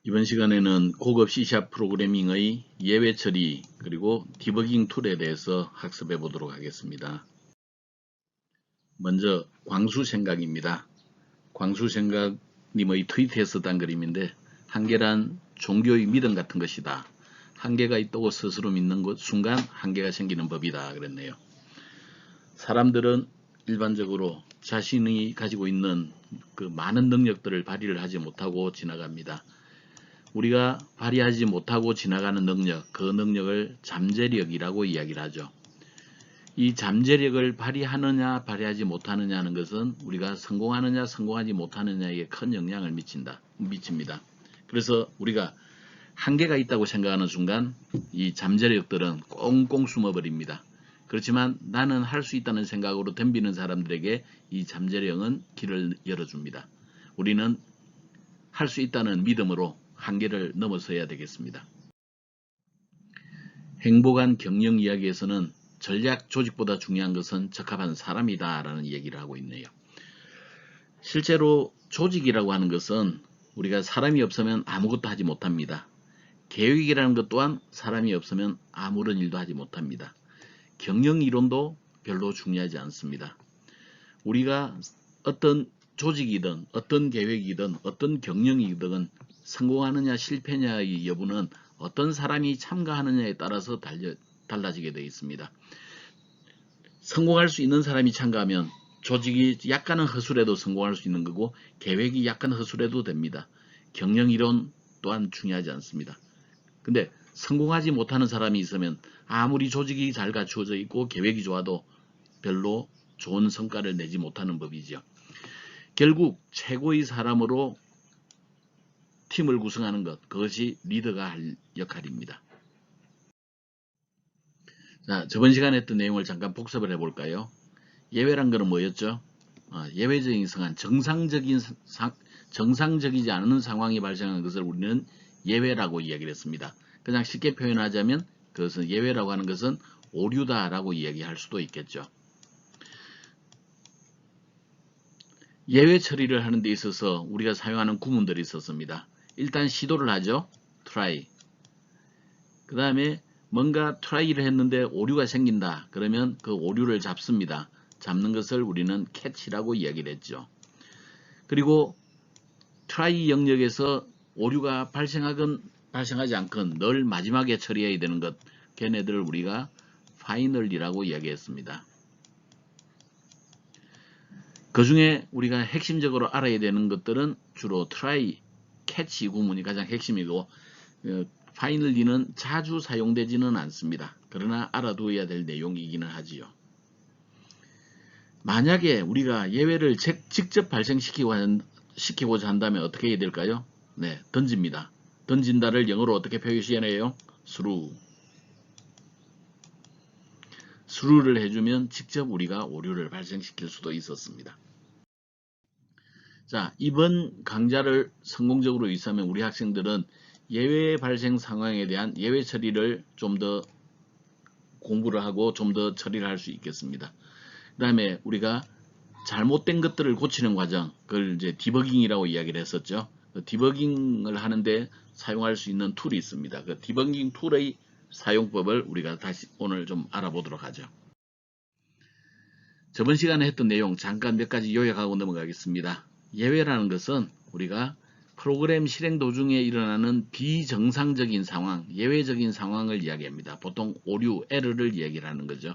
이번 시간에는 고급 C# 프로그래밍의 예외 처리 그리고 디버깅 툴에 대해서 학습해 보도록 하겠습니다. 먼저 광수생각입니다. 광수생각님의 트위트에서 딴 그림인데, 한계란 종교의 믿음 같은 것이다. 한계가 있다고 스스로 믿는 순간 한계가 생기는 법이다 그랬네요. 사람들은 일반적으로 자신이 가지고 있는 그 많은 능력들을 발휘를 하지 못하고 지나갑니다. 우리가 발휘하지 못하고 지나가는 능력, 그 능력을 잠재력이라고 이야기를 하죠. 이 잠재력을 발휘하느냐 발휘하지 못하느냐 하는 것은 우리가 성공하느냐 성공하지 못하느냐에 큰 영향을 미칩니다. 그래서 우리가 한계가 있다고 생각하는 순간 이 잠재력들은 꽁꽁 숨어버립니다. 그렇지만 나는 할 수 있다는 생각으로 덤비는 사람들에게 이 잠재력은 길을 열어줍니다. 우리는 할 수 있다는 믿음으로 한계를 넘어서야 되겠습니다. 행복한 경영 이야기에서는 전략 조직보다 중요한 것은 적합한 사람이다 라는 얘기를 하고 있네요. 실제로 조직이라고 하는 것은 우리가 사람이 없으면 아무것도 하지 못합니다. 계획이라는 것 또한 사람이 없으면 아무런 일도 하지 못합니다. 경영 이론도 별로 중요하지 않습니다. 우리가 어떤 조직이든 어떤 계획이든 어떤 경영이든 성공하느냐 실패냐의 여부는 어떤 사람이 참가하느냐에 따라서 달라지게 되어 있습니다. 성공할 수 있는 사람이 참가하면 조직이 약간은 허술해도 성공할 수 있는 거고, 계획이 약간 허술해도 됩니다. 경영 이론 또한 중요하지 않습니다. 근데 성공하지 못하는 사람이 있으면 아무리 조직이 잘 갖추어져 있고 계획이 좋아도 별로 좋은 성과를 내지 못하는 법이죠. 결국 최고의 사람으로 팀을 구성하는 것, 그것이 리더가 할 역할입니다. 자, 저번 시간에 했던 내용을 잠깐 복습을 해볼까요? 예외란 것은 뭐였죠? 예외적인 상황, 정상적이지 않은 상황이 발생하는 것을 우리는 예외라고 이야기를 했습니다. 그냥 쉽게 표현하자면 그것은 예외라고 하는 것은 오류다라고 이야기할 수도 있겠죠. 예외 처리를 하는 데 있어서 우리가 사용하는 구문들이 있었습니다. 일단 시도를 하죠. try. 그 다음에 뭔가 try를 했는데 오류가 생긴다. 그러면 그 오류를 잡습니다. 잡는 것을 우리는 catch라고 이야기를 했죠. 그리고 try 영역에서 오류가 발생하지 않건 늘 마지막에 처리해야 되는 것, 걔네들을 우리가 final이라고 이야기했습니다. 그 중에 우리가 핵심적으로 알아야 되는 것들은 주로 try, catch 구문이 가장 핵심이고, finally는 자주 사용되지는 않습니다. 그러나 알아두어야 될 내용이기는 하지요. 만약에 우리가 예외를 직접 발생시키고자 한다면 어떻게 해야 될까요? 네, 던집니다. 던진다를 영어로 어떻게 표시해내요? through를 해주면 직접 우리가 오류를 발생시킬 수도 있었습니다. 자, 이번 강좌를 성공적으로 이수하면 우리 학생들은 예외 발생 상황에 대한 예외 처리를 좀 더 공부를 하고 좀 더 처리를 할 수 있겠습니다. 그 다음에 우리가 잘못된 것들을 고치는 과정, 그걸 이제 디버깅이라고 이야기를 했었죠. 그 디버깅을 하는데 사용할 수 있는 툴이 있습니다. 그 디버깅 툴의 사용법을 우리가 다시 오늘 좀 알아보도록 하죠. 저번 시간에 했던 내용 잠깐 몇 가지 요약하고 넘어가겠습니다. 예외라는 것은 우리가 프로그램 실행 도중에 일어나는 비정상적인 상황, 예외적인 상황을 이야기합니다. 보통 오류, 에러를 이야기를 하는 거죠.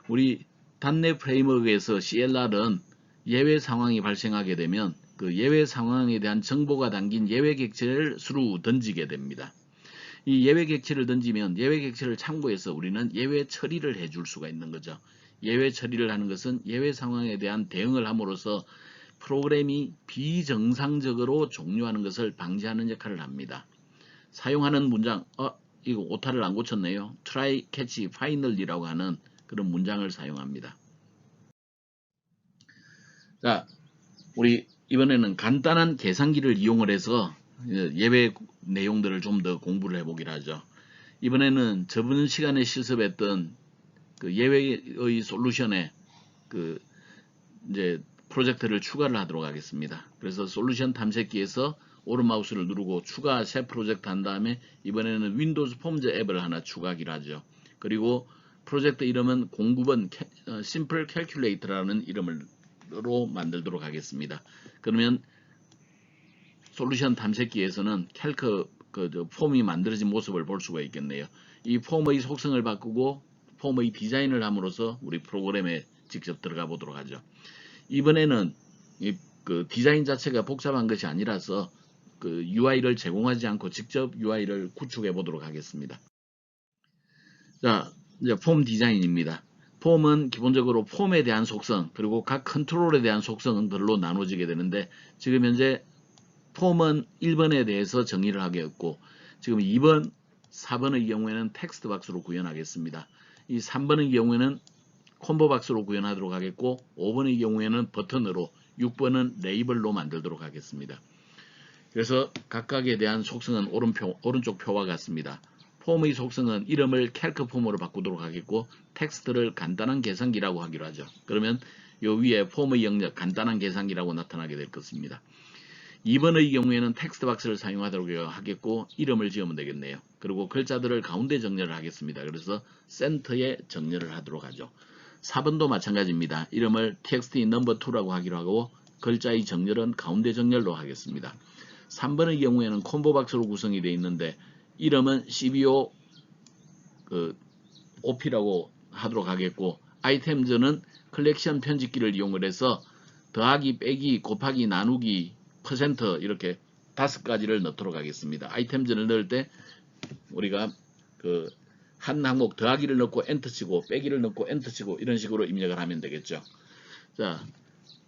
우리 .NET 프레임워크에서 CLR은 예외 상황이 발생하게 되면 그 예외 상황에 대한 정보가 담긴 예외 객체를 수루 던지게 됩니다. 이 예외 객체를 던지면 예외 객체를 참고해서 우리는 예외 처리를 해줄 수가 있는 거죠. 예외 처리를 하는 것은 예외 상황에 대한 대응을 함으로써 프로그램이 비정상적으로 종료하는 것을 방지하는 역할을 합니다. 사용하는 문장, 이거 오타를 안 고쳤네요. try, catch, final이라고 하는 그런 문장을 사용합니다. 자, 우리 이번에는 간단한 계산기를 이용을 해서 예외 내용들을 좀 더 공부를 해보기로 하죠. 이번에는 저번 시간에 실습했던 그 예외의 솔루션에 이제 프로젝트를 추가를 하도록 하겠습니다. 그래서 솔루션 탐색기에서 오른 마우스를 누르고 추가 새 프로젝트 한 다음에 이번에는 윈도우즈 폼즈 앱을 하나 추가하기로 하죠. 그리고 프로젝트 이름은 09번 심플 캘큘레이터라는 이름으로 만들도록 하겠습니다. 그러면 솔루션 탐색기에서는 캘크 폼이 만들어진 모습을 볼 수가 있겠네요. 이 폼의 속성을 바꾸고 폼의 디자인을 함으로써 우리 프로그램에 직접 들어가 보도록 하죠. 이번에는 그 디자인 자체가 복잡한 것이 아니라서 그 UI를 제공하지 않고 직접 UI를 구축해 보도록 하겠습니다. 자, 이제 폼 디자인입니다. 폼은 기본적으로 폼에 대한 속성 그리고 각 컨트롤에 대한 속성들로 나눠지게 되는데 지금 현재 폼은 1번에 대해서 정의를 하겠고 지금 2번, 4번의 경우에는 텍스트 박스로 구현하겠습니다. 이 3번의 경우에는 콤보 박스로 구현하도록 하겠고 5번의 경우에는 버튼으로 6번은 레이블로 만들도록 하겠습니다. 그래서 각각에 대한 속성은 오른쪽 표와 같습니다. 폼의 속성은 이름을 캘크 폼으로 바꾸도록 하겠고 텍스트를 간단한 계산기라고 하기로 하죠. 그러면 요 위에 폼의 영역 간단한 계산기라고 나타나게 될 것입니다. 2번의 경우에는 텍스트 박스를 사용하도록 하겠고 이름을 지으면 되겠네요. 그리고 글자들을 가운데 정렬을 하겠습니다. 그래서 센터에 정렬을 하도록 하죠. 4번도 마찬가지입니다. 이름을 txt no.2라고 하기로 하고 글자의 정렬은 가운데 정렬로 하겠습니다. 3번의 경우에는 콤보 박스로 구성이 되어 있는데 이름은 cbo op라고 하도록 하겠고 아이템즈는 컬렉션 편집기를 이용을 해서 더하기, 빼기, 곱하기, 나누기, 퍼센트 이렇게 5가지를 넣도록 하겠습니다. 아이템즈를 넣을 때 우리가 한 항목 더하기를 넣고 엔터 치고 빼기를 넣고 엔터 치고 이런 식으로 입력을 하면 되겠죠. 자,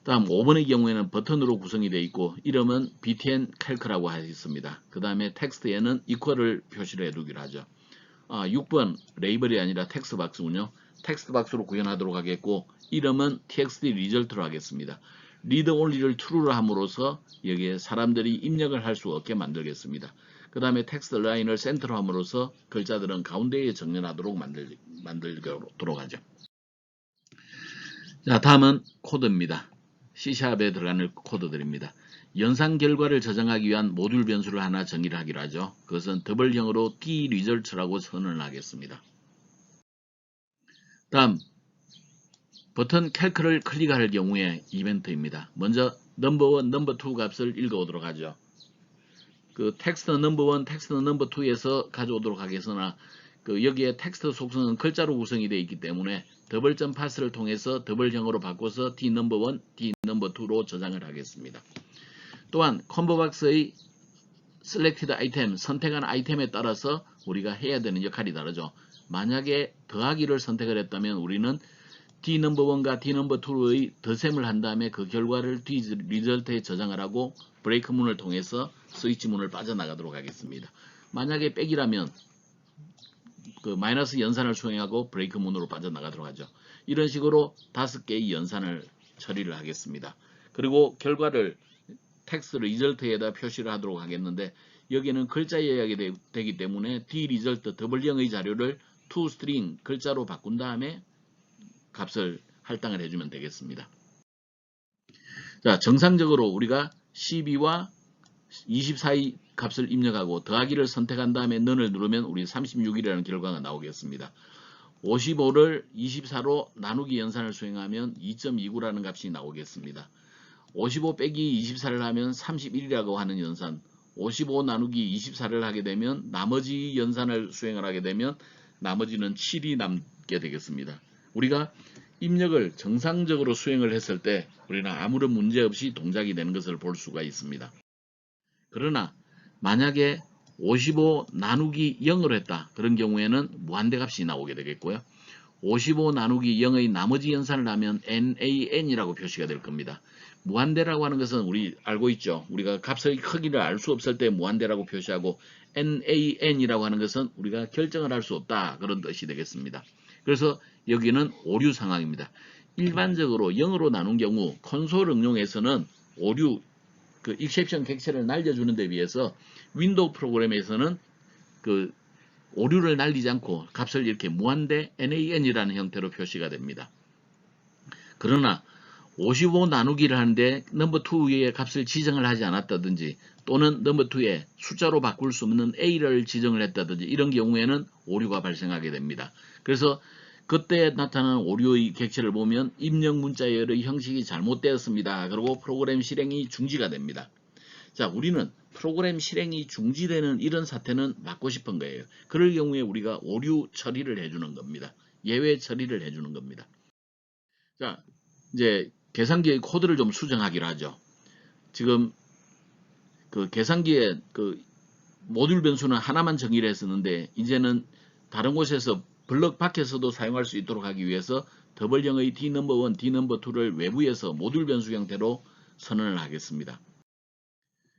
다음 5번의 경우에는 버튼으로 구성이 되어 있고 이름은 btn calc라고 하겠습니다. 그 다음에 텍스트에는 equal을 표시를 해두기로 하죠. 6번 레이블이 아니라 텍스트 박스군요. 텍스트 박스로 구현하도록 하겠고 이름은 txt result로 하겠습니다. read only를 true로 함으로써 여기에 사람들이 입력을 할 수 없게 만들겠습니다. 그 다음에 텍스트 라인을 센터로 함으로써 글자들은 가운데에 정렬하도록 만들도록 하죠. 자, 다음은 코드입니다. C샵에 들어가는 코드들입니다. 연산 결과를 저장하기 위한 모듈 변수를 하나 정의를 하기로 하죠. 그것은 더블형으로 dResult라고 선언을 하겠습니다. 다음 버튼 calc를 클릭할 경우에 이벤트입니다. 먼저 넘버1, 넘버2 값을 읽어오도록 하죠. 그 텍스트 넘버1, 텍스트 넘버2에서 가져오도록 하겠으나 여기에 텍스트 속성은 글자로 구성이 되어 있기 때문에 더블점 파스를 통해서 더블형으로 바꿔서 d 넘버1, d 넘버2로 저장을 하겠습니다. 또한 콤보박스의 selected item, 선택한 아이템에 따라서 우리가 해야 되는 역할이 다르죠. 만약에 더하기를 선택을 했다면 우리는 d 넘버1과 d 넘버2의 덧셈을 한 다음에 그 결과를 d 리절트에 저장을 하고 브레이크 문을 통해서 스위치 문을 빠져나가도록 하겠습니다. 만약에 빼기라면 마이너스 연산을 수행하고 브레이크 문으로 빠져나가도록 하죠. 이런 식으로 5개의 연산을 처리를 하겠습니다. 그리고 결과를 텍스트 리절트에다 표시를 하도록 하겠는데 여기는 글자 요약이 되기 때문에 d 리절트 더블형의 자료를 toString 글자로 바꾼 다음에 값을 할당을 해주면 되겠습니다. 자, 정상적으로 우리가 12와 24의 값을 입력하고 더하기를 선택한 다음에 none을 누르면 우리 36이라는 결과가 나오겠습니다. 55를 24로 나누기 연산을 수행하면 2.29라는 값이 나오겠습니다. 55 빼기 24를 하면 31이라고 하는 연산, 55 나누기 24를 하게 되면 나머지 연산을 수행을 하게 되면 나머지는 7이 남게 되겠습니다. 우리가 입력을 정상적으로 수행을 했을 때 우리는 아무런 문제 없이 동작이 되는 것을 볼 수가 있습니다. 그러나 만약에 55 나누기 0으로 했다. 그런 경우에는 무한대 값이 나오게 되겠고요. 55 나누기 0의 나머지 연산을 하면 nan이라고 표시가 될 겁니다. 무한대라고 하는 것은 우리 알고 있죠. 우리가 값의 크기를 알 수 없을 때 무한대라고 표시하고 nan이라고 하는 것은 우리가 결정을 할 수 없다. 그런 뜻이 되겠습니다. 그래서 여기는 오류 상황입니다. 일반적으로 0으로 나눈 경우 콘솔 응용에서는 오류, 익셉션 객체를 날려주는 데 비해서 윈도우 프로그램에서는 오류를 날리지 않고 값을 이렇게 무한대 nan이라는 형태로 표시가 됩니다. 그러나 55 나누기를 하는데 넘버 2의 값을 지정을 하지 않았다든지 또는 넘버 2에 숫자로 바꿀 수 없는 A를 지정을 했다든지 이런 경우에는 오류가 발생하게 됩니다. 그래서 그때 나타나는 오류의 객체를 보면 입력 문자열의 형식이 잘못되었습니다. 그리고 프로그램 실행이 중지가 됩니다. 자, 우리는 프로그램 실행이 중지되는 이런 사태는 막고 싶은 거예요. 그럴 경우에 우리가 오류 처리를 해주는 겁니다. 예외 처리를 해주는 겁니다. 자, 이제 계산기의 코드를 좀 수정하기로 하죠. 지금 그 계산기에 그 모듈 변수는 하나만 정의를 했었는데 이제는 다른 곳에서 블럭 밖에서도 사용할 수 있도록 하기 위해서 더블형의 dnumber1, dnumber2를 외부에서 모듈 변수 형태로 선언을 하겠습니다.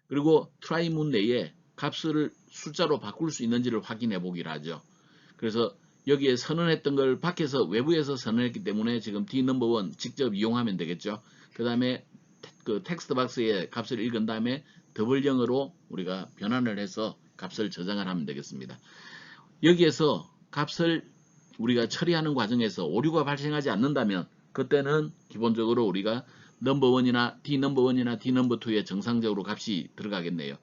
그리고 try문 내에 값을 숫자로 바꿀 수 있는지를 확인해 보기로 하죠. 그래서 여기에 선언했던 걸 밖에서 외부에서 선언했기 때문에 지금 dnumber1 직접 이용하면 되겠죠. 그 다음에 그 텍스트 박스에 값을 읽은 다음에 더블형으로 우리가 변환을 해서 값을 저장을 하면 되겠습니다. 여기에서 값을 우리가 처리하는 과정에서 오류가 발생하지 않는다면 그때는 기본적으로 우리가 넘버1이나 dnumber1이나 dnumber2에 정상적으로 값이 들어가겠네요.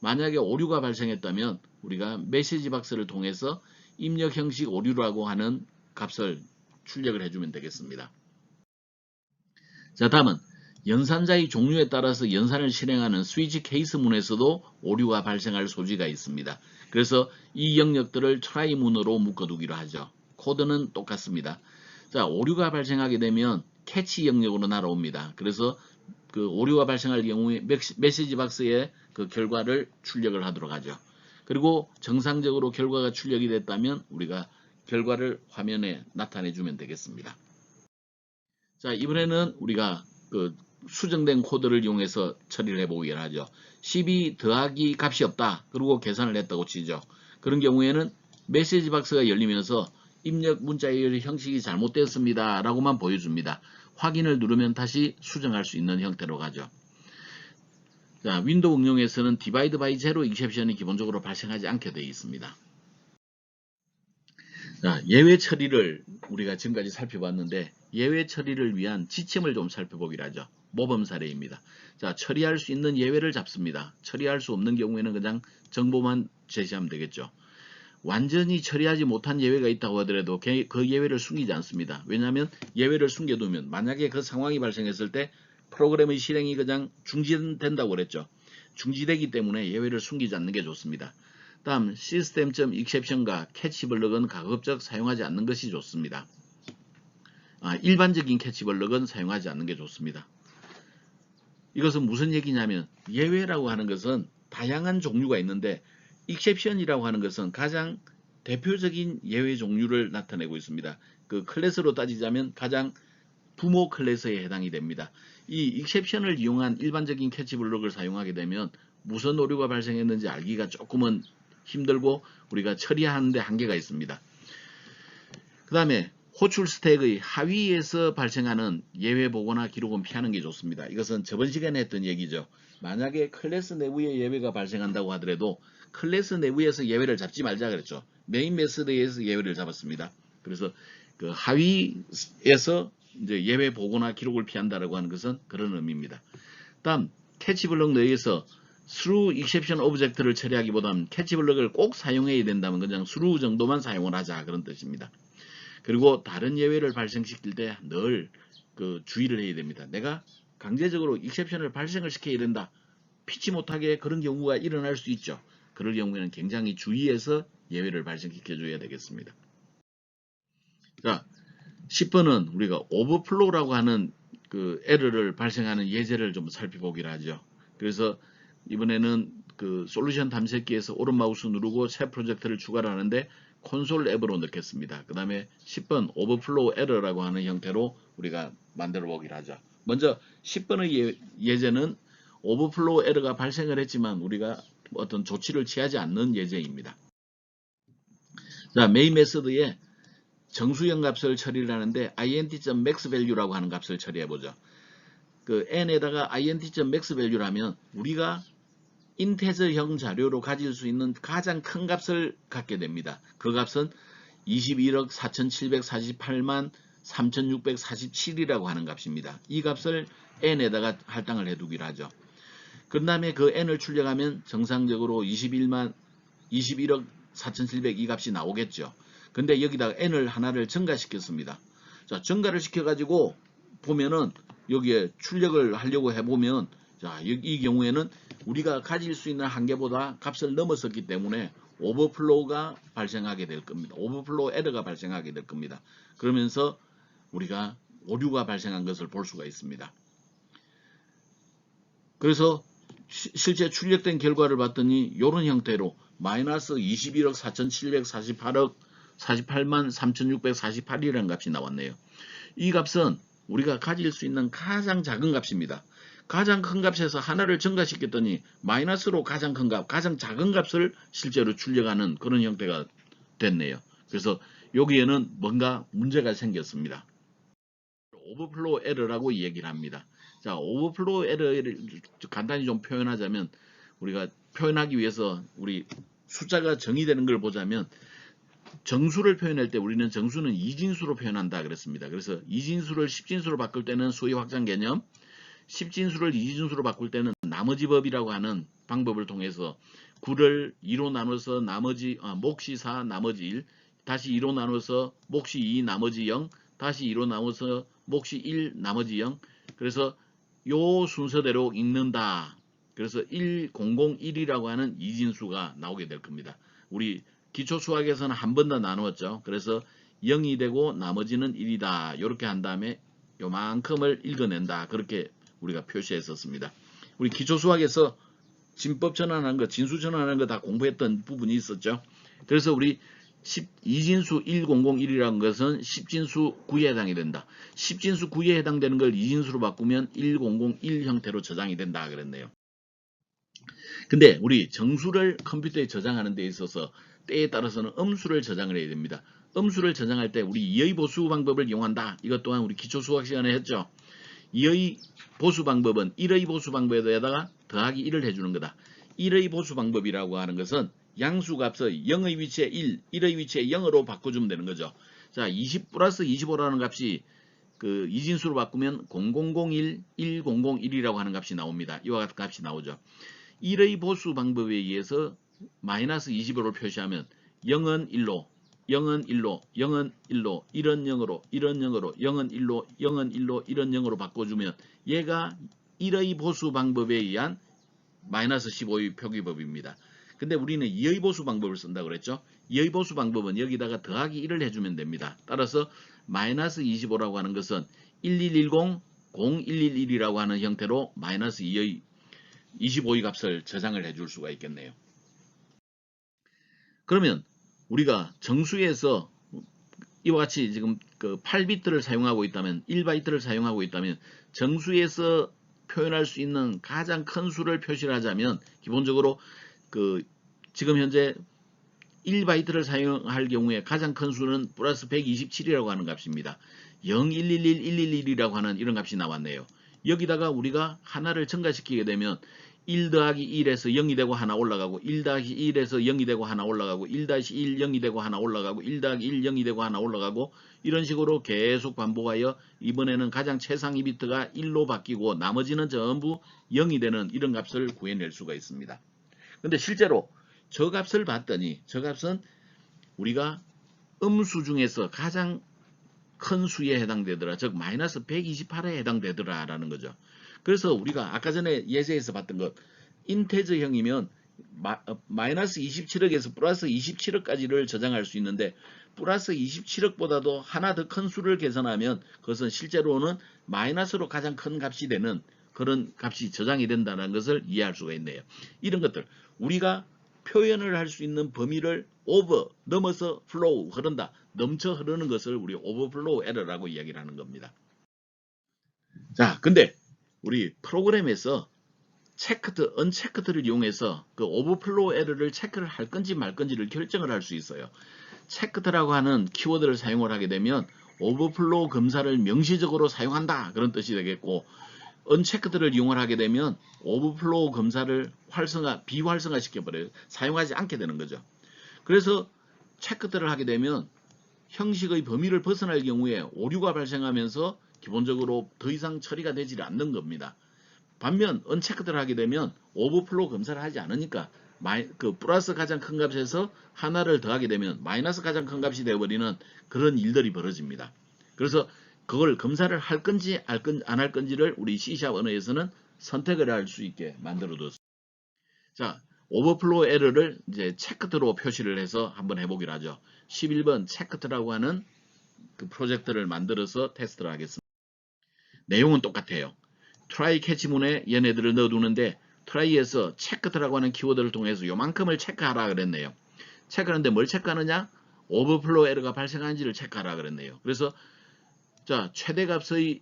만약에 오류가 발생했다면 우리가 메시지 박스를 통해서 입력 형식 오류라고 하는 값을 출력을 해주면 되겠습니다. 자, 다음은 연산자의 종류에 따라서 연산을 실행하는 스위치 케이스문에서도 오류가 발생할 소지가 있습니다. 그래서 이 영역들을 try문으로 묶어두기로 하죠. 코드는 똑같습니다. 자, 오류가 발생하게 되면 캐치 영역으로 날아옵니다. 그래서 그 오류가 발생할 경우에 메시지 박스에 그 결과를 출력을 하도록 하죠. 그리고 정상적으로 결과가 출력이 됐다면 우리가 결과를 화면에 나타내 주면 되겠습니다. 자, 이번에는 우리가 그 수정된 코드를 이용해서 처리를 해보기를 하죠. 12 더하기 값이 없다. 그리고 계산을 했다고 치죠. 그런 경우에는 메시지 박스가 열리면서 입력 문자의 형식이 잘못되었습니다. 라고만 보여줍니다. 확인을 누르면 다시 수정할 수 있는 형태로 가죠. 자, 윈도우 응용에서는 디바이드 바이 제로 익셉션이 기본적으로 발생하지 않게 되어 있습니다. 자, 예외 처리를 우리가 지금까지 살펴봤는데 예외 처리를 위한 지침을 좀 살펴보기로 하죠. 모범 사례입니다. 자, 처리할 수 있는 예외를 잡습니다. 처리할 수 없는 경우에는 그냥 정보만 제시하면 되겠죠. 완전히 처리하지 못한 예외가 있다고 하더라도 그 예외를 숨기지 않습니다. 왜냐하면 예외를 숨겨두면 만약에 그 상황이 발생했을 때 프로그램의 실행이 그냥 중지된다고 그랬죠. 중지되기 때문에 예외를 숨기지 않는 게 좋습니다. 다음 system.exception과 캐치 블럭은 가급적 사용하지 않는 것이 좋습니다. 일반적인 캐치 블럭은 사용하지 않는 게 좋습니다. 이것은 무슨 얘기냐면 예외라고 하는 것은 다양한 종류가 있는데 exception이라고 하는 것은 가장 대표적인 예외 종류를 나타내고 있습니다. 그 클래스로 따지자면 가장 부모 클래스에 해당이 됩니다. 이 exception을 이용한 일반적인 캐치 블럭을 사용하게 되면 무슨 오류가 발생했는지 알기가 조금은 힘들고 우리가 처리하는데 한계가 있습니다. 그 다음에 호출 스택의 하위에서 발생하는 예외 보고나 기록은 피하는 게 좋습니다. 이것은 저번 시간에 했던 얘기죠. 만약에 클래스 내부에 예외가 발생한다고 하더라도 클래스 내부에서 예외를 잡지 말자 그랬죠. 메인 메서드에서 예외를 잡았습니다. 그래서 그 하위에서 이제 예외 보고나 기록을 피한다라고 하는 것은 그런 의미입니다. 다음 캐치 블럭 내에서 through exception object를 처리하기보다는 캐치 블럭을 꼭 사용해야 된다면 그냥 through 정도만 사용을 하자 그런 뜻입니다. 그리고 다른 예외를 발생시킬 때 늘 그 주의를 해야 됩니다. 내가 강제적으로 exception을 발생을 시켜야 된다. 피치 못하게 그런 경우가 일어날 수 있죠. 그럴 경우에는 굉장히 주의해서 예외를 발생시켜 줘야 되겠습니다. 자, 10번은 우리가 overflow라고 하는 그 에러를 발생하는 예제를 좀 살펴보기로 하죠. 그래서 이번에는 그 솔루션 탐색기에서 오른 마우스 누르고 새 프로젝트를 추가를 하는데 콘솔 앱으로 넣겠습니다. 그 다음에 10번 오버플로우 에러라고 하는 형태로 우리가 만들어 보기로 하죠. 먼저 10번의 예제는 오버플로우 에러가 발생을 했지만 우리가 어떤 조치를 취하지 않는 예제입니다. 자, 메인 메서드에 정수형 값을 처리를 하는데 int.maxvalue라고 하는 값을 처리해 보죠. 그 n에다가 int.maxvalue를 하면 우리가 인테저형 자료로 가질 수 있는 가장 큰 값을 갖게 됩니다. 그 값은 21억 4,748만 3647이라고 하는 값입니다. 이 값을 n에다가 할당을 해두기로 하죠. 그 다음에 그 n을 출력하면 정상적으로 21억 4700 이 값이 나오겠죠. 근데 여기다가 n을 하나를 증가시켰습니다. 자, 증가를 시켜가지고 보면은 여기에 출력을 하려고 해보면 자, 이 경우에는 우리가 가질 수 있는 한계보다 값을 넘어섰기 때문에 오버플로우가 발생하게 될 겁니다. 오버플로우 에러가 발생하게 될 겁니다. 그러면서 우리가 오류가 발생한 것을 볼 수가 있습니다. 그래서 실제 출력된 결과를 봤더니 이런 형태로 마이너스 21억 4748억 48만 3648이라는 값이 나왔네요. 이 값은 우리가 가질 수 있는 가장 작은 값입니다. 가장 큰 값에서 하나를 증가시켰더니 마이너스로 가장 큰 값, 가장 작은 값을 실제로 출력하는 그런 형태가 됐네요. 그래서 여기에는 뭔가 문제가 생겼습니다. 오버플로우 에러라고 얘기를 합니다. 자, 오버플로우 에러를 간단히 좀 표현하자면 우리가 표현하기 위해서 우리 숫자가 정의되는 걸 보자면 정수를 표현할 때 우리는 정수는 이진수로 표현한다 그랬습니다. 그래서 이진수를 십진수로 바꿀 때는 수의 확장 개념, 십진수를 이진수로 바꿀 때는 나머지 법이라고 하는 방법을 통해서 9를 2로 나눠서 나머지 몫이 4 나머지 1, 다시 2로 나눠서 몫이 2 나머지 0, 다시 2로 나눠서 몫이 1 나머지 0. 그래서 요 순서대로 읽는다. 그래서 1001이라고 하는 이진수가 나오게 될 겁니다. 우리 기초 수학에서는 한 번 더 나누었죠. 그래서 0이 되고 나머지는 1이다. 이렇게 한 다음에 요만큼을 읽어낸다. 그렇게 우리가 표시했었습니다. 우리 기초 수학에서 진법 전환하는 거, 진수 전환하는 거 다 공부했던 부분이 있었죠. 그래서 우리 이진수 1001이라는 것은 10진수 9에 해당이 된다. 10진수 9에 해당되는 걸 이진수로 바꾸면 1001 형태로 저장이 된다 그랬네요. 근데 우리 정수를 컴퓨터에 저장하는 데 있어서 때에 따라서는 음수를 저장을 해야 됩니다. 음수를 저장할 때 우리 이의 보수 방법을 이용한다. 이것 또한 우리 기초 수학 시간에 했죠. 이의 보수 방법은 1의 보수 방법에다가 더하기 1을 해주는 거다. 1의 보수 방법이라고 하는 것은 양수 값을 0의 위치에 1, 1의 위치에 0으로 바꿔주면 되는 거죠. 자, 20 플러스 25라는 값이 그 이진수로 바꾸면 0001, 1001이라고 하는 값이 나옵니다. 이와 같은 값이 나오죠. 1의 보수 방법에 의해서 마이너스 25를 표시하면 0은 1로, 0은 1로, 0은 1로, 1은 0으로, 1은 0으로, 0은 1로, 0은 1로, 1은 0으로 바꿔주면 얘가 1의 보수 방법에 의한 마이너스 15의 표기법입니다. 근데 우리는 2의 보수 방법을 쓴다고 그랬죠. 2의 보수 방법은 여기다가 더하기 1을 해주면 됩니다. 따라서 마이너스 25라고 하는 것은 1110, 0111이라고 하는 형태로 마이너스 2의 25의 값을 저장을 해줄 수가 있겠네요. 그러면 우리가 정수에서 이와 같이 지금 그 8비트를 사용하고 있다면 1바이트를 사용하고 있다면 정수에서 표현할 수 있는 가장 큰 수를 표시를 하자면 기본적으로 그 지금 현재 1바이트를 사용할 경우에 가장 큰 수는 플러스 127이라고 하는 값입니다. 011111이라고 하는 이런 값이 나왔네요. 여기다가 우리가 하나를 증가시키게 되면 1 더하기 1에서 0이 되고 하나 올라가고 1 더하기 1에서 0이 되고 하나 올라가고 1 다시 1 0이 되고 하나 올라가고 1 더하기 1 0이 되고 하나 올라가고 이런 식으로 계속 반복하여 이번에는 가장 최상위 비트가 1로 바뀌고 나머지는 전부 0이 되는 이런 값을 구해낼 수가 있습니다. 근데 실제로 저 값을 봤더니 저 값은 우리가 음수 중에서 가장 큰 수에 해당되더라. 즉 마이너스 128에 해당되더라 라는 거죠. 그래서 우리가 아까 전에 예제에서 봤던 것 인테저형이면 마이너스 27억에서 플러스 27억까지를 저장할 수 있는데 플러스 27억보다도 하나 더 큰 수를 계산하면 그것은 실제로는 마이너스로 가장 큰 값이 되는 그런 값이 저장이 된다는 것을 이해할 수가 있네요. 이런 것들 우리가 표현을 할 수 있는 범위를 오버, 넘어서 플로우, 흐른다, 넘쳐 흐르는 것을 우리 오버플로우 에러라고 이야기를 하는 겁니다. 자, 근데 우리 프로그램에서 체크드, 언체크드를 이용해서 그 오버플로우 에러를 체크를 할 건지 말 건지를 결정을 할 수 있어요. 체크드라고 하는 키워드를 사용을 하게 되면 오버플로우 검사를 명시적으로 사용한다 그런 뜻이 되겠고 언체크드를 이용을 하게 되면 오버플로우 검사를 비활성화 시켜버려요. 사용하지 않게 되는 거죠. 그래서 체크드를 하게 되면 형식의 범위를 벗어날 경우에 오류가 발생하면서 기본적으로 더 이상 처리가 되지 않는 겁니다. 반면 언체크드를 하게 되면 오버플로우 검사를 하지 않으니까 그 플러스 가장 큰 값에서 하나를 더하게 되면 마이너스 가장 큰 값이 되어버리는 그런 일들이 벌어집니다. 그래서 그걸 검사를 할 건지 안 할 건지를 우리 C# 언어에서는 선택을 할 수 있게 만들어뒀습니다. 자, 오버플로우 에러를 이제 체크트로 표시를 해서 한번 해보기로 하죠. 11번 체크트라고 하는 그 프로젝트를 만들어서 테스트를 하겠습니다. 내용은 똑같아요. try 캐치문에 얘네들을 넣어두는데 try에서 체크트라고 하는 키워드를 통해서 요만큼을 체크하라 그랬네요. 체크하는데 뭘 체크하느냐? 오버플로우 에러가 발생하는지를 체크하라 그랬네요. 그래서 자, 최대값의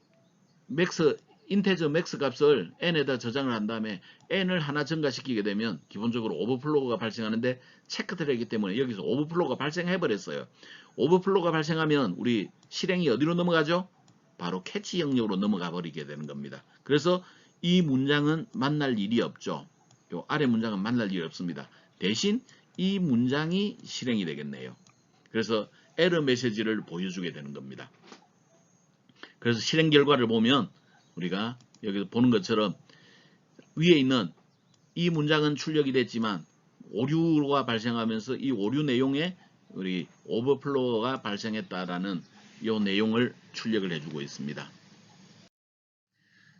맥스 인테저 맥스 값을 n에다 저장을 한 다음에 n을 하나 증가시키게 되면 기본적으로 오버플로우가 발생하는데 체크트이기 때문에 여기서 오버플로우가 발생해 버렸어요. 오버플로우가 발생하면 우리 실행이 어디로 넘어가죠? 바로 캐치 영역으로 넘어가 버리게 되는 겁니다. 그래서 이 문장은 만날 일이 없죠. 요 아래 문장은 만날 일이 없습니다. 대신 이 문장이 실행이 되겠네요. 그래서 에러 메시지를 보여주게 되는 겁니다. 그래서 실행 결과를 보면 우리가 여기서 보는 것처럼 위에 있는 이 문장은 출력이 됐지만 오류가 발생하면서 이 오류 내용에 우리 오버플로우가 발생했다라는 이 내용을 출력을 해주고 있습니다.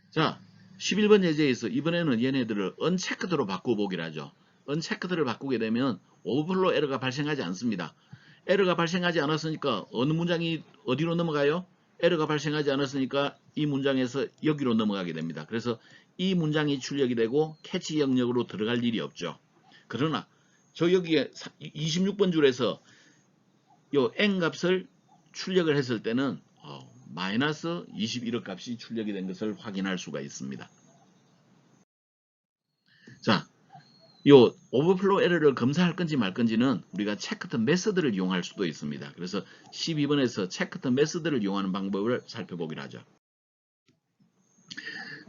자, 11번 예제에서 이번에는 얘네들을 언체크드로 바꿔보기로 하죠. 언체크드를 바꾸게 되면 오버플로우 에러가 발생하지 않습니다. 에러가 발생하지 않았으니까 어느 문장이 어디로 넘어가요? 에러가 발생하지 않았으니까 이 문장에서 여기로 넘어가게 됩니다. 그래서 이 문장이 출력이 되고 캐치 영역으로 들어갈 일이 없죠. 그러나 저 여기에 26번 줄에서 요 n 값을 출력을 했을 때는 마이너스 21억 값이 출력이 된 것을 확인할 수가 있습니다. 자, 요 오버플로우 에러를 검사할 건지 말 건지는 우리가 체크트 메서드를 이용할 수도 있습니다. 그래서 12번에서 체크트 메서드를 이용하는 방법을 살펴보기로 하죠.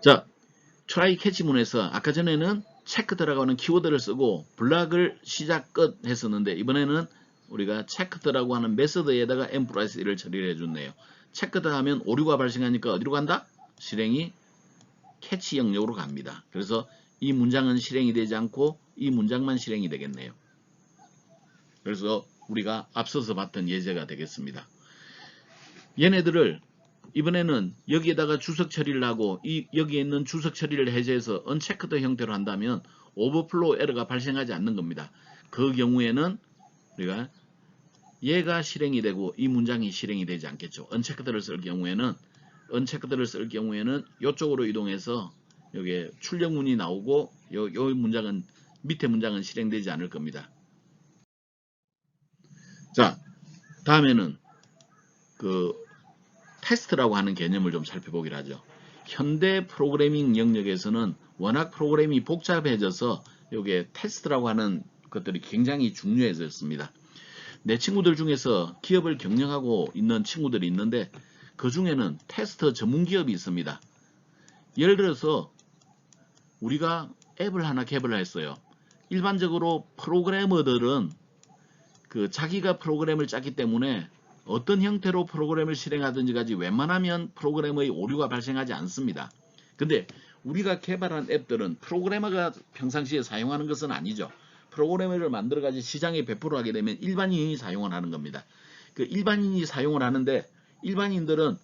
자, try 캐치문에서 아까 전에는 체크 들어가는 키워드를 쓰고 블락을 시작 끝 했었는데 이번에는 우리가 체크드라고 하는 메서드에다가 n+1을 처리를 해줬네요. 체크드 하면 오류가 발생하니까 어디로 간다? 실행이 캐치 영역으로 갑니다. 그래서 이 문장은 실행이 되지 않고 이 문장만 실행이 되겠네요. 그래서 우리가 앞서서 봤던 예제가 되겠습니다. 얘네들을 이번에는 여기에다가 주석 처리를 하고 여기에 있는 주석 처리를 해제해서 언체크드 형태로 한다면 오버플로우 에러가 발생하지 않는 겁니다. 그 경우에는 우리가 얘가 실행이 되고 이 문장이 실행이 되지 않겠죠. 언체크드를 쓸 경우에는 이쪽으로 이동해서 여기에 출력문이 나오고 요 문장은 밑에 문장은 실행되지 않을 겁니다. 자, 다음에는 그 테스트라고 하는 개념을 좀 살펴보기로 하죠. 현대 프로그래밍 영역에서는 워낙 프로그램이 복잡해져서 여기에 테스트라고 하는 것들이 굉장히 중요해졌습니다. 내 친구들 중에서 기업을 경영하고 있는 친구들이 있는데 그 중에는 테스트 전문 기업이 있습니다. 예를 들어서 우리가 앱을 하나 개발을 했어요. 일반적으로 프로그래머들은 그 자기가 프로그램을 짰기 때문에 어떤 형태로 프로그램을 실행하든지까지 웬만하면 프로그램의 오류가 발생하지 않습니다. 근데 우리가 개발한 앱들은 프로그래머가 평상시에 사용하는 것은 아니죠. 프로그래머를 만들어가지고 시장에 배포를 하게 되면 일반인이 사용을 하는 겁니다. 그 일반인이 사용을 하는데 일반인들은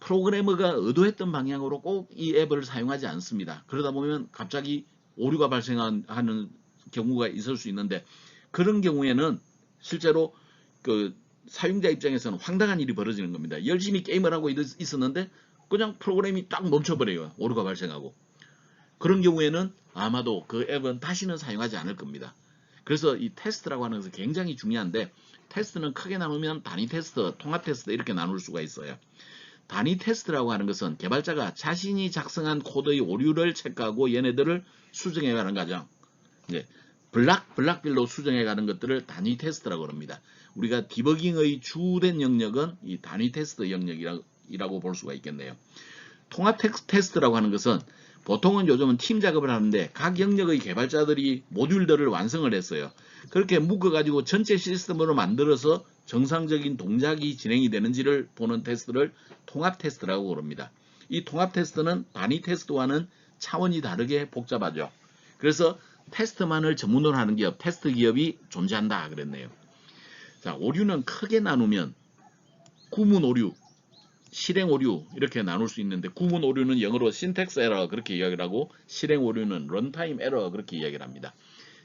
프로그래머가 의도했던 방향으로 꼭 이 앱을 사용하지 않습니다. 그러다 보면 갑자기 오류가 발생하는 경우가 있을 수 있는데 그런 경우에는 실제로 그 사용자 입장에서는 황당한 일이 벌어지는 겁니다. 열심히 게임을 하고 있었는데 그냥 프로그램이 딱 멈춰버려요. 오류가 발생하고. 그런 경우에는 아마도 그 앱은 다시는 사용하지 않을 겁니다. 그래서 이 테스트라고 하는 것은 굉장히 중요한데 테스트는 크게 나누면 단위 테스트, 통합 테스트 이렇게 나눌 수가 있어요. 단위 테스트라고 하는 것은 개발자가 자신이 작성한 코드의 오류를 체크하고 얘네들을 수정해가는 과정. 이제 블락별로 수정해가는 것들을 단위 테스트라고 합니다. 우리가 디버깅의 주된 영역은 이 단위 테스트 영역이라고 볼 수가 있겠네요. 통합 테스트라고 하는 것은 보통은 요즘은 팀 작업을 하는데 각 영역의 개발자들이 모듈들을 완성을 했어요. 그렇게 묶어가지고 전체 시스템으로 만들어서 정상적인 동작이 진행이 되는지를 보는 테스트를 통합 테스트라고 부릅니다. 이 통합 테스트는 단위 테스트와는 차원이 다르게 복잡하죠. 그래서 테스트만을 전문으로 하는 기업, 테스트 기업이 존재한다 그랬네요. 자, 오류는 크게 나누면 구문 오류, 실행 오류 이렇게 나눌 수 있는데, 구문 오류는 영어로 신텍스 에러 그렇게 이야기를 하고, 실행 오류는 런타임 에러 그렇게 이야기를 합니다.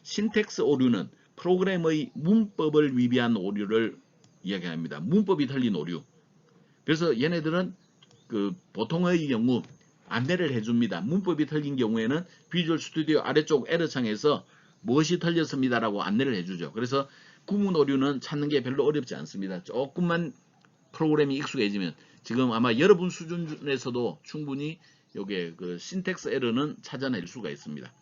신텍스 오류는 프로그램의 문법을 위배한 오류를 이야기합니다. 문법이 틀린 오류. 그래서 얘네들은 그 보통의 경우 안내를 해줍니다. 문법이 틀린 경우에는 비주얼 스튜디오 아래쪽 에러창에서 무엇이 틀렸습니다라고 안내를 해주죠. 그래서 구문 오류는 찾는 게 별로 어렵지 않습니다. 조금만 프로그램이 익숙해지면, 지금 아마 여러분 수준에서도 충분히 요게 그 신텍스 에러는 찾아낼 수가 있습니다.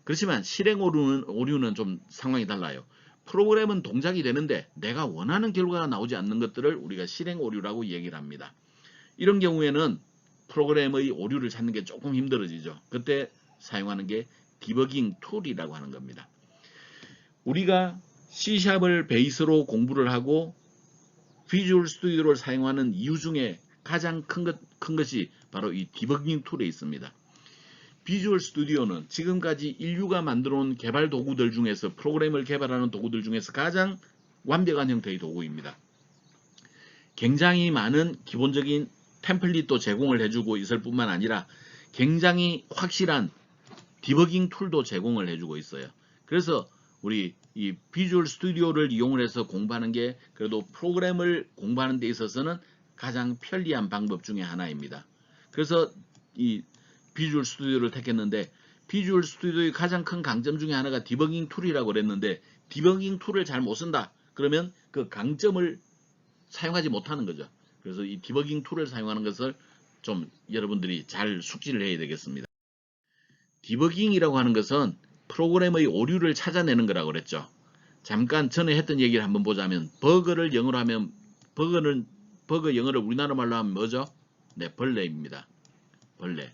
그렇지만 실행 오류는 좀 상황이 달라요. 프로그램은 동작이 되는데 내가 원하는 결과가 나오지 않는 것들을 우리가 실행 오류라고 얘기를 합니다. 이런 경우에는 프로그램의 오류를 찾는 게 조금 힘들어지죠. 그때 사용하는 게 디버깅 툴이라고 하는 겁니다. 우리가 C샵을 베이스로 공부를 하고 비주얼 스튜디오를 사용하는 이유 중에 가장 큰 것이 바로 이 디버깅 툴에 있습니다. 비주얼 스튜디오는 지금까지 인류가 만들어 온 개발 도구들 중에서, 프로그램을 개발하는 도구들 중에서 가장 완벽한 형태의 도구입니다. 굉장히 많은 기본적인 템플릿도 제공을 해주고 있을 뿐만 아니라 굉장히 확실한 디버깅 툴도 제공을 해주고 있어요. 그래서 우리 이 비주얼 스튜디오를 이용을 해서 공부하는 게 그래도 프로그램을 공부하는 데 있어서는 가장 편리한 방법 중에 하나입니다. 그래서 이 비주얼 스튜디오를 택했는데, 비주얼 스튜디오의 가장 큰 강점 중에 하나가 디버깅 툴이라고 그랬는데, 디버깅 툴을 잘 못 쓴다 그러면 그 강점을 사용하지 못하는 거죠. 그래서 이 디버깅 툴을 사용하는 것을 좀 여러분들이 잘 숙지를 해야 되겠습니다. 디버깅이라고 하는 것은 프로그램의 오류를 찾아내는 거라고 그랬죠. 잠깐 전에 했던 얘기를 한번 보자면, 버그를 영어로 하면, 버그 영어를 우리나라 말로 하면 뭐죠? 네, 벌레입니다. 벌레.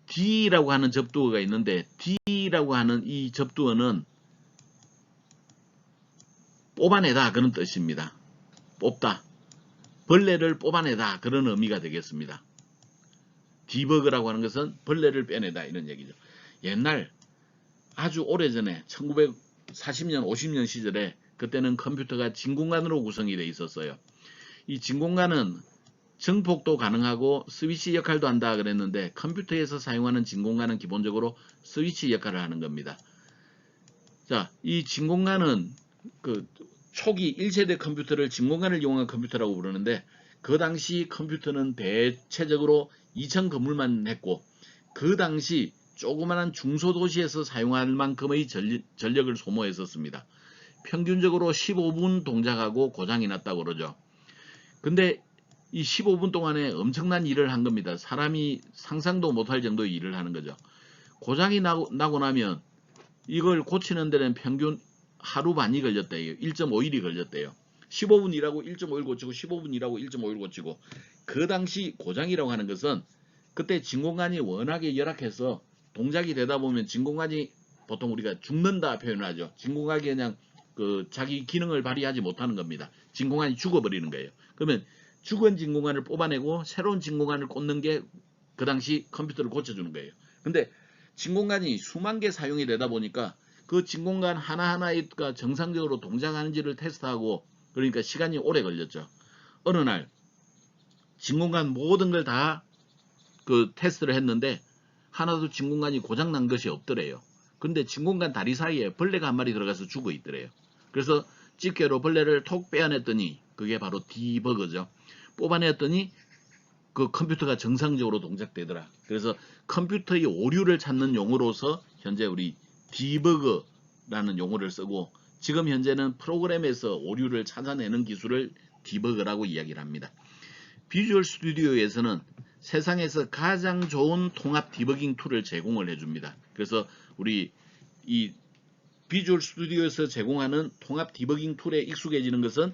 D라고 하는 접두어가 있는데, D라고 하는 이 접두어는 뽑아내다 그런 뜻입니다. 뽑다. 벌레를 뽑아내다 그런 의미가 되겠습니다. 디버그라고 하는 것은 벌레를 빼내다 이런 얘기죠. 옛날 아주 오래전에 1940년 50년 시절에, 그때는 컴퓨터가 진공관으로 구성이 되어 있었어요. 이 진공관은 증폭도 가능하고 스위치 역할도 한다 그랬는데, 컴퓨터에서 사용하는 진공관은 기본적으로 스위치 역할을 하는 겁니다. 자, 이 진공관은 그 초기 1세대 컴퓨터를 진공관을 이용한 컴퓨터라고 부르는데, 그 당시 컴퓨터는 대체적으로 2층 건물만 했고, 그 당시 조그마한 중소도시에서 사용할 만큼의 전력을 소모했었습니다. 평균적으로 15분 동작하고 고장이 났다고 그러죠. 근데 이 15분 동안에 엄청난 일을 한 겁니다. 사람이 상상도 못할 정도의 일을 하는 거죠. 고장이 나고 나면 이걸 고치는 데는 평균 하루 반이 걸렸대요. 1.5일이 걸렸대요. 15분 일하고 1.5일 고치고 15분 일하고 1.5일 고치고. 그 당시 고장이라고 하는 것은, 그때 진공관이 워낙에 열악해서 동작이 되다 보면 진공관이 보통 우리가 죽는다 표현을 하죠. 진공관이 그냥 그 자기 기능을 발휘하지 못하는 겁니다. 진공관이 죽어버리는 거예요. 그러면 죽은 진공관을 뽑아내고 새로운 진공관을 꽂는 게 그 당시 컴퓨터를 고쳐주는 거예요. 근데 진공관이 수만 개 사용이 되다 보니까 그 진공관 하나하나가 정상적으로 동작하는지를 테스트하고, 그러니까 시간이 오래 걸렸죠. 어느 날 진공관 모든 걸 다 그 테스트를 했는데 하나도 진공관이 고장난 것이 없더래요. 근데 진공관 다리 사이에 벌레가 한 마리 들어가서 죽어 있더래요. 그래서 집게로 벌레를 톡 빼어냈더니 그게 바로 디버그죠. 뽑아냈더니 그 컴퓨터가 정상적으로 동작되더라. 그래서 컴퓨터의 오류를 찾는 용어로서 현재 우리 디버그라는 용어를 쓰고, 지금 현재는 프로그램에서 오류를 찾아내는 기술을 디버그라고 이야기를 합니다. 비주얼 스튜디오에서는 세상에서 가장 좋은 통합 디버깅 툴을 제공을 해줍니다. 그래서 우리 이 비주얼 스튜디오에서 제공하는 통합 디버깅 툴에 익숙해지는 것은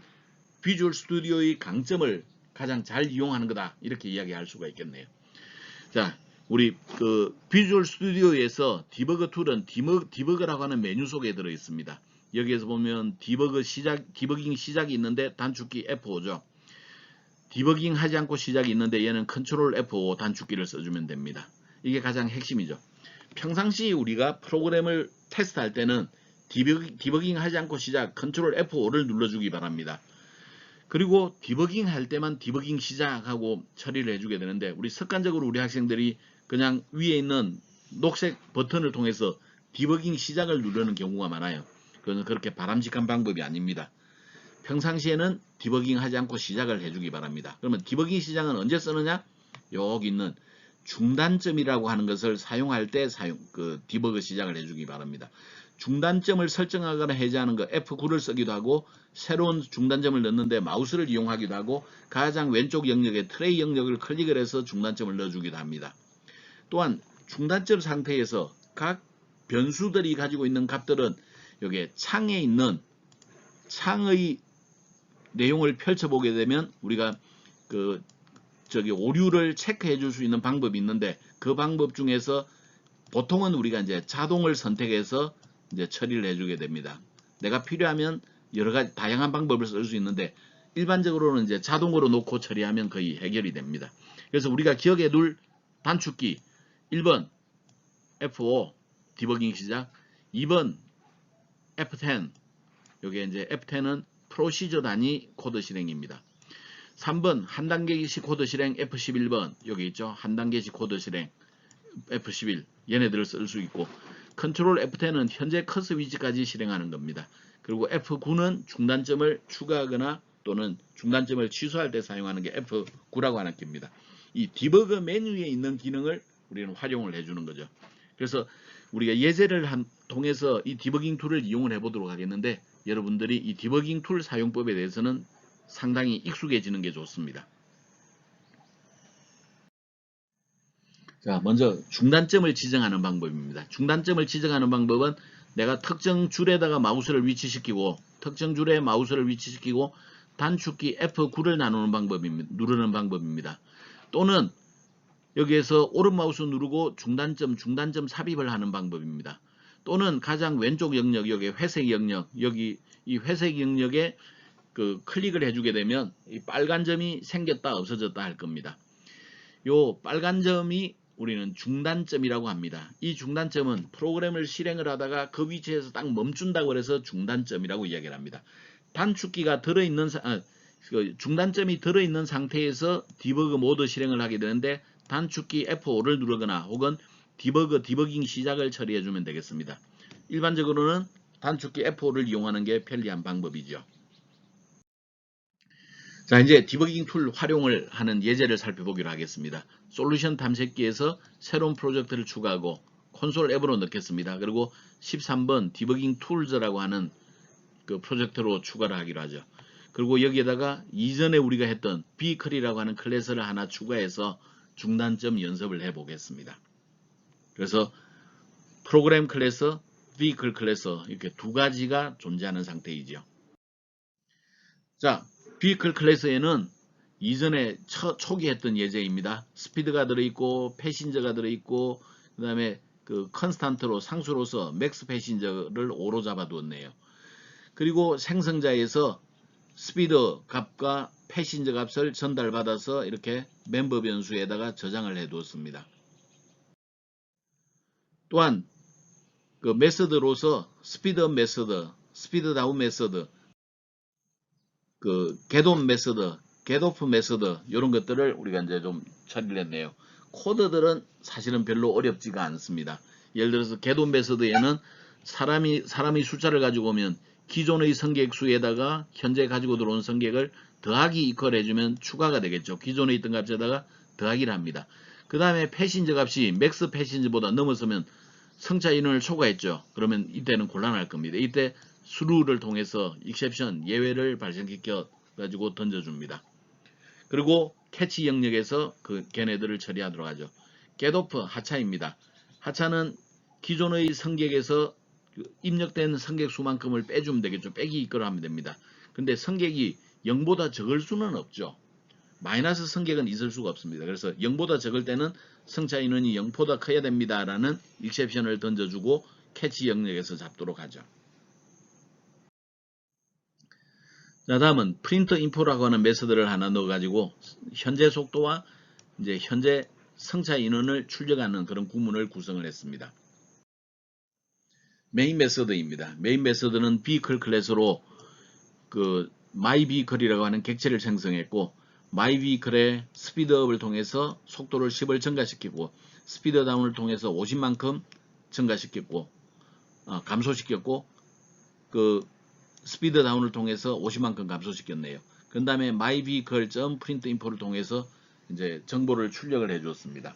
비주얼 스튜디오의 강점을 가장 잘 이용하는 거다. 이렇게 이야기할 수가 있겠네요. 자, 우리 그 비주얼 스튜디오에서 디버거 툴은 디버거라고 하는 메뉴 속에 들어 있습니다. 여기에서 보면 디버깅 시작이 있는데 단축키 F5죠. 디버깅 하지 않고 시작이 있는데 얘는 컨트롤 F5 단축키를 써주면 됩니다. 이게 가장 핵심이죠. 평상시 우리가 프로그램을 테스트할 때는 디버깅 하지 않고 시작 컨트롤 F5를 눌러주기 바랍니다. 그리고 디버깅 할 때만 디버깅 시작하고 처리를 해주게 되는데 우리 습관적으로 우리 학생들이 그냥 위에 있는 녹색 버튼을 통해서 디버깅 시작을 누르는 경우가 많아요. 그건 그렇게 바람직한 방법이 아닙니다. 평상시에는 디버깅 하지 않고 시작을 해주기 바랍니다. 그러면 디버깅 시작은 언제 쓰느냐? 여기 있는 중단점이라고 하는 것을 사용할 때 디버그 시작을 해주기 바랍니다. 중단점을 설정하거나 해제하는 거 F9를 쓰기도 하고 새로운 중단점을 넣는데 마우스를 이용하기도 하고 가장 왼쪽 영역에 트레이 영역을 클릭을 해서 중단점을 넣어주기도 합니다. 또한 중단점 상태에서 각 변수들이 가지고 있는 값들은 여기 창에 있는 창의 내용을 펼쳐보게 되면 우리가 오류를 체크해 줄 수 있는 방법이 있는데 그 방법 중에서 보통은 우리가 이제 자동을 선택해서 이제 처리를 해주게 됩니다. 내가 필요하면 여러 가지 다양한 방법을 쓸 수 있는데 일반적으로는 이제 자동으로 놓고 처리하면 거의 해결이 됩니다. 그래서 우리가 기억해 둘 단축키 1번 F5 디버깅 시작, 2번 F10 여기 이제 F10은 프로시저 단위 코드 실행입니다. 3번 한 단계씩 코드 실행 F11번 여기 있죠. 한 단계씩 코드 실행 F11 얘네들을 쓸 수 있고 컨트롤 F10은 현재 커서 위치까지 실행하는 겁니다. 그리고 F9는 중단점을 추가하거나 또는 중단점을 취소할 때 사용하는 게 F9라고 하는 겁니다. 이 디버거 메뉴에 있는 기능을 우리는 활용을 해주는 거죠. 그래서 우리가 예제를 통해서 이 디버깅 툴을 이용을 해보도록 하겠는데 여러분들이 이 디버깅 툴 사용법에 대해서는 상당히 익숙해지는 게 좋습니다. 자, 먼저 중단점을 지정하는 방법입니다. 중단점을 지정하는 방법은 내가 특정 줄에다가 마우스를 위치시키고 특정 줄에 마우스를 위치시키고 단축키 F9를 누르는 방법입니다. 또는 여기에서 오른 마우스 누르고 중단점 삽입을 하는 방법입니다. 또는 가장 왼쪽 영역 여기 회색 영역 여기 이 회색 영역에 클릭을 해주게 되면 이 빨간 점이 생겼다 없어졌다 할 겁니다. 요 빨간 점이 우리는 중단점이라고 합니다. 이 중단점은 프로그램을 실행을 하다가 그 위치에서 딱 멈춘다고 해서 중단점이라고 이야기를 합니다. 단축키가 중단점이 들어있는 상태에서 디버그 모드 실행을 하게 되는데 단축키 F5를 누르거나 혹은 디버깅 시작을 처리해주면 되겠습니다. 일반적으로는 단축키 F5를 이용하는 게 편리한 방법이죠. 자, 이제 디버깅 툴 활용을 하는 예제를 살펴보기로 하겠습니다. 솔루션 탐색기에서 새로운 프로젝트를 추가하고 콘솔 앱으로 넣겠습니다. 그리고 13번 디버깅 툴즈라고 하는 그 프로젝트로 추가를 하기로 하죠. 그리고 여기에다가 이전에 우리가 했던 비클이라고 하는 클래스를 하나 추가해서 중단점 연습을 해 보겠습니다. 그래서 프로그램 클래스, vehicle 클래스 이렇게 두 가지가 존재하는 상태이죠. 자, vehicle 클래스에는 이전에 초기 했던 예제입니다. 스피드가 들어있고 패신저가 들어있고 그 다음에 컨스탄트로 상수로서 맥스 패신저를 5로 잡아두었네요. 그리고 생성자에서 스피드 값과 패신저 값을 전달받아서 이렇게 멤버 변수에다가 저장을 해 두었습니다. 또한 메서드로서 스피드업 메서드, 스피드 다운 메서드, 겟온 메서드, 겟오프 메서드 이런 것들을 우리가 이제 좀 처리를 했네요. 코드들은 사실은 별로 어렵지가 않습니다. 예를 들어서 겟온 메서드에는 사람이 숫자를 가지고 오면 기존의 성객 수에다가 현재 가지고 들어온 성객을 더하기 이퀄 해주면 추가가 되겠죠. 기존에 있던 값에다가 더하기를 합니다. 그 다음에 패신저 값이 맥스 패신저보다 넘어서면 성차 인원을 초과했죠. 그러면 이때는 곤란할 겁니다. 이때 수루를 통해서 익셉션 예외를 발생시켜 가지고 던져줍니다. 그리고 캐치 영역에서 걔네들을 처리하도록 하죠. 겟오프 하차입니다. 하차는 기존의 성객에서 입력된 성객 수만큼을 빼주면 되겠죠. 빼기 이끌어 하면 됩니다. 근데 성객이 0보다 적을 수는 없죠. 마이너스 성격은 있을 수가 없습니다. 그래서 0보다 적을 때는 승차 인원이 0보다 커야 됩니다라는 익셉션을 던져주고 캐치 영역에서 잡도록 하죠. 자, 다음은 프린트 인포라고 하는 메서드를 하나 넣어가지고 현재 속도와 이제 현재 승차 인원을 출력하는 그런 구문을 구성을 했습니다. 메인 메서드입니다. 메인 메서드는 vehicle 클래스로 그 myvehicle이라고 하는 객체를 생성했고 myvehicle의 스피드업을 통해서 속도를 10을 증가시키고 스피드다운을 통해서 50만큼 증가시켰고 감소시켰고 그 스피드다운을 통해서 50만큼 감소시켰네요. 그 다음에 myvehicle.printInfo를 통해서 이제 정보를 출력을 해주었습니다.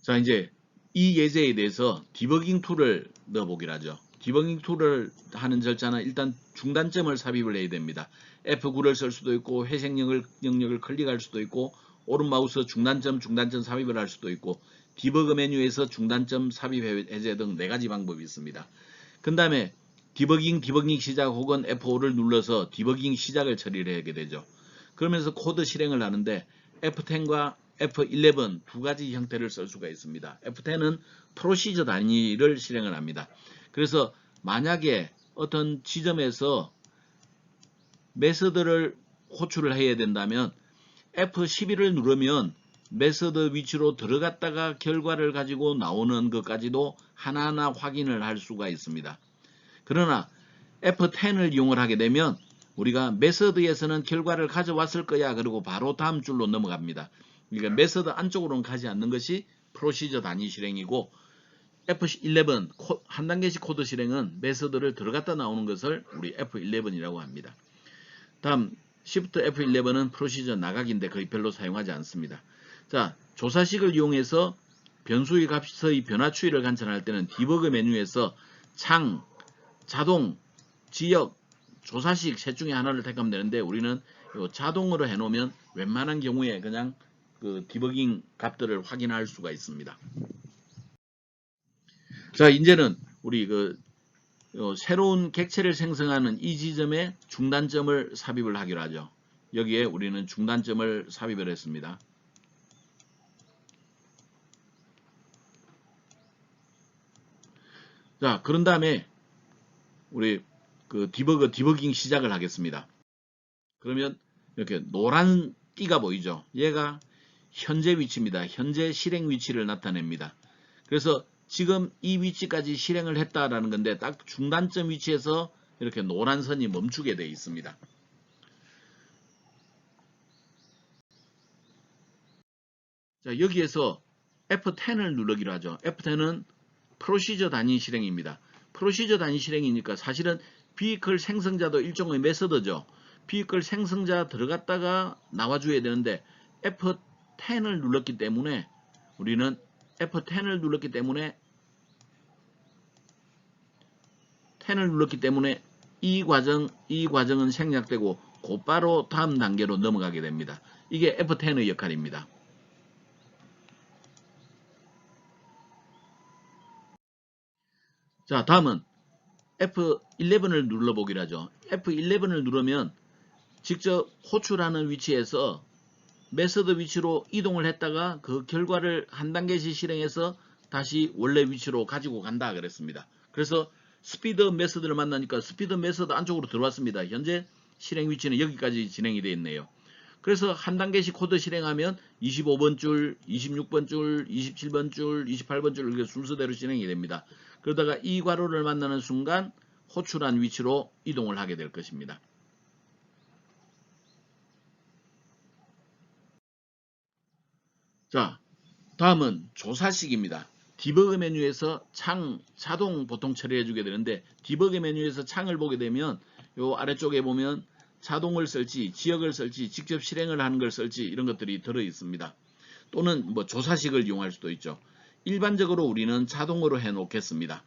자, 이제 이 예제에 대해서 디버깅 툴을 넣어보기로 하죠. 디버깅 툴을 하는 절차는 일단 중단점을 삽입을 해야 됩니다. F9를 쓸 수도 있고 회색 영역을 클릭할 수도 있고 오른 마우스 중단점 삽입을 할 수도 있고 디버그 메뉴에서 중단점 삽입 해제 등 4가지 방법이 있습니다. 그 다음에 디버깅 시작 혹은 F5를 눌러서 디버깅 시작을 처리를 하게 되죠. 그러면서 코드 실행을 하는데 F10과 F11 두 가지 형태를 쓸 수가 있습니다. F10은 프로시저 단위를 실행을 합니다. 그래서 만약에 어떤 지점에서 메서드를 호출을 해야 된다면 F11을 누르면 메서드 위치로 들어갔다가 결과를 가지고 나오는 것까지도 하나하나 확인을 할 수가 있습니다. 그러나 F10을 이용을 하게 되면 우리가 메서드에서는 결과를 가져왔을 거야 그리고 바로 다음 줄로 넘어갑니다. 그러니까 메서드 안쪽으로는 가지 않는 것이 프로시저 단위 실행이고 F11 한 단계씩 코드 실행은 메서드를 들어갔다 나오는 것을 우리 F11이라고 합니다. 다음 Shift F11은 프로시저 나가기인데 거의 별로 사용하지 않습니다. 자, 조사식을 이용해서 변수의 값의 변화 추이를 관찰할 때는 디버그 메뉴에서 창, 자동, 지역, 조사식 셋 중에 하나를 택하면 되는데 우리는 자동으로 해놓으면 웬만한 경우에 그냥 그 디버깅 값들을 확인할 수가 있습니다. 자, 이제는 우리 새로운 객체를 생성하는 이 지점에 중단점을 삽입을 하기로 하죠. 여기에 우리는 중단점을 삽입을 했습니다. 자, 그런 다음에 우리 디버깅 시작을 하겠습니다. 그러면 이렇게 노란 띠가 보이죠? 얘가 현재 위치입니다. 현재 실행 위치를 나타냅니다. 그래서 지금 이 위치까지 실행을 했다라는 건데 딱 중단점 위치에서 이렇게 노란 선이 멈추게 되어 있습니다. 자, 여기에서 F10을 누르기로 하죠. F10은 프로시저 단위 실행입니다. 프로시저 단위 실행이니까 사실은 비클 생성자도 일종의 메서드죠. 비클 생성자 들어갔다가 나와줘야 되는데 F10을 눌렀기 때문에 우리는 F10을 눌렀기 때문에 이 과정은 생략되고 곧바로 다음 단계로 넘어가게 됩니다. 이게 F10의 역할입니다. 자, 다음은 F11을 눌러보기로 하죠. F11을 누르면 직접 호출하는 위치에서 메서드 위치로 이동을 했다가 그 결과를 한 단계씩 실행해서 다시 원래 위치로 가지고 간다 그랬습니다. 그래서 스피드 메서드를 만나니까 스피드 메서드 안쪽으로 들어왔습니다. 현재 실행 위치는 여기까지 진행이 되어 있네요. 그래서 한 단계씩 코드 실행하면 25번 줄, 26번 줄, 27번 줄, 28번 줄 이렇게 순서대로 진행이 됩니다. 그러다가 이 괄호를 만나는 순간 호출한 위치로 이동을 하게 될 것입니다. 자, 다음은 조사식입니다. 디버그 메뉴에서 자동 보통 처리해주게 되는데 디버그 메뉴에서 창을 보게 되면 요 아래쪽에 보면 자동을 쓸지 지역을 쓸지 직접 실행을 하는 걸 쓸지 이런 것들이 들어 있습니다. 또는 뭐 조사식을 이용할 수도 있죠. 일반적으로 우리는 자동으로 해 놓겠습니다.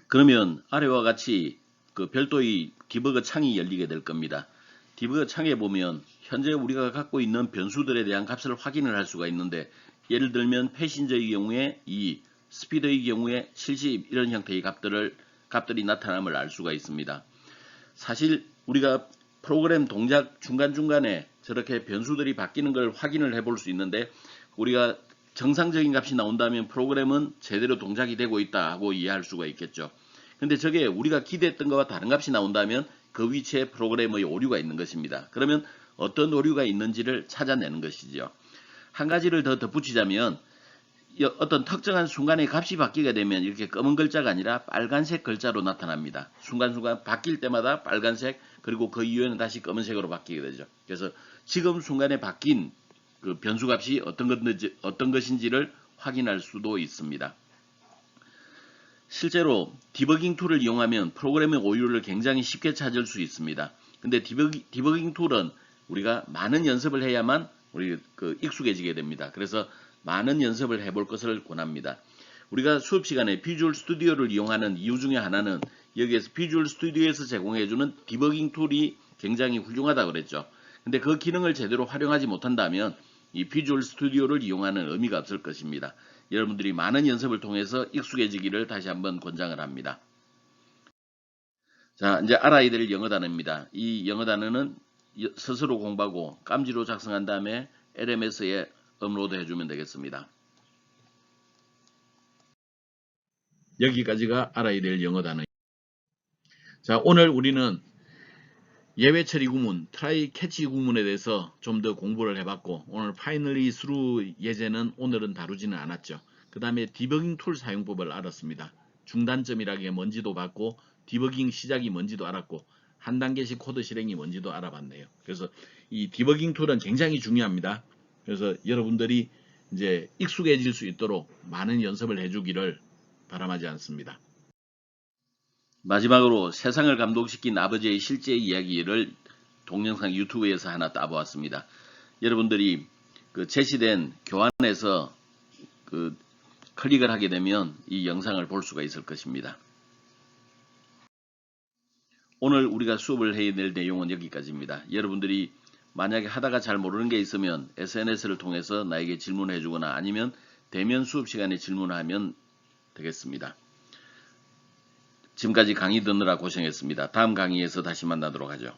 그러면 아래와 같이 그 별도의 디버그 창이 열리게 될 겁니다. 디버그 창에 보면 현재 우리가 갖고 있는 변수들에 대한 값을 확인을 할 수가 있는데 예를 들면 패신저의 경우에 2, 스피드의 경우에 70 이런 형태의 값들이 나타남을 알 수가 있습니다. 사실 우리가 프로그램 동작 중간중간에 저렇게 변수들이 바뀌는 걸 확인을 해볼 수 있는데, 우리가 정상적인 값이 나온다면 프로그램은 제대로 동작이 되고 있다 하고 이해할 수가 있겠죠. 근데 저게 우리가 기대했던 것과 다른 값이 나온다면 그 위치에 프로그램의 오류가 있는 것입니다. 그러면 어떤 오류가 있는지를 찾아내는 것이죠. 한 가지를 더 덧붙이자면, 어떤 특정한 순간에 값이 바뀌게 되면 이렇게 검은 글자가 아니라 빨간색 글자로 나타납니다. 순간순간 바뀔 때마다 빨간색, 그리고 그 이후에는 다시 검은색으로 바뀌게 되죠. 그래서 지금 순간에 바뀐 그 변수값이 어떤 것인지를 확인할 수도 있습니다. 실제로 디버깅 툴을 이용하면 프로그램의 오류를 굉장히 쉽게 찾을 수 있습니다. 근데 디버깅 툴은 우리가 많은 연습을 해야만 우리 익숙해지게 됩니다. 그래서 많은 연습을 해볼 것을 권합니다. 우리가 수업 시간에 비주얼 스튜디오를 이용하는 이유 중에 하나는 여기에서 비주얼 스튜디오에서 제공해주는 디버깅 툴이 굉장히 훌륭하다고 그랬죠. 근데 그 기능을 제대로 활용하지 못한다면 이 비주얼 스튜디오를 이용하는 의미가 없을 것입니다. 여러분들이 많은 연습을 통해서 익숙해지기를 다시 한번 권장을 합니다. 자, 이제 알아야 될 영어 단어입니다. 이 영어 단어는 스스로 공부하고 깜지로 작성한 다음에 LMS에 업로드 해주면 되겠습니다. 여기까지가 알아야 될 영어 단어. 자, 오늘 우리는 예외 처리 구문, 트라이 캐치 구문에 대해서 좀 더 공부를 해봤고, 오늘 파이널리 스루 예제는 오늘은 다루지는 않았죠. 그 다음에 디버깅 툴 사용법을 알았습니다. 중단점이라는 게 뭔지도 봤고, 디버깅 시작이 뭔지도 알았고, 한 단계씩 코드 실행이 뭔지도 알아봤네요. 그래서 이 디버깅 툴은 굉장히 중요합니다. 그래서 여러분들이 이제 익숙해질 수 있도록 많은 연습을 해주기를 바람하지 않습니다. 마지막으로 세상을 감동시킨 아버지의 실제 이야기를 동영상 유튜브에서 하나 따보았습니다. 여러분들이 제시된 교환에서 클릭을 하게 되면 이 영상을 볼 수가 있을 것입니다. 오늘 우리가 수업을 해야 될 내용은 여기까지입니다. 여러분들이 만약에 하다가 잘 모르는 게 있으면 SNS를 통해서 나에게 질문해 주거나 아니면 대면 수업 시간에 질문하면 되겠습니다. 지금까지 강의 듣느라 고생했습니다. 다음 강의에서 다시 만나도록 하죠.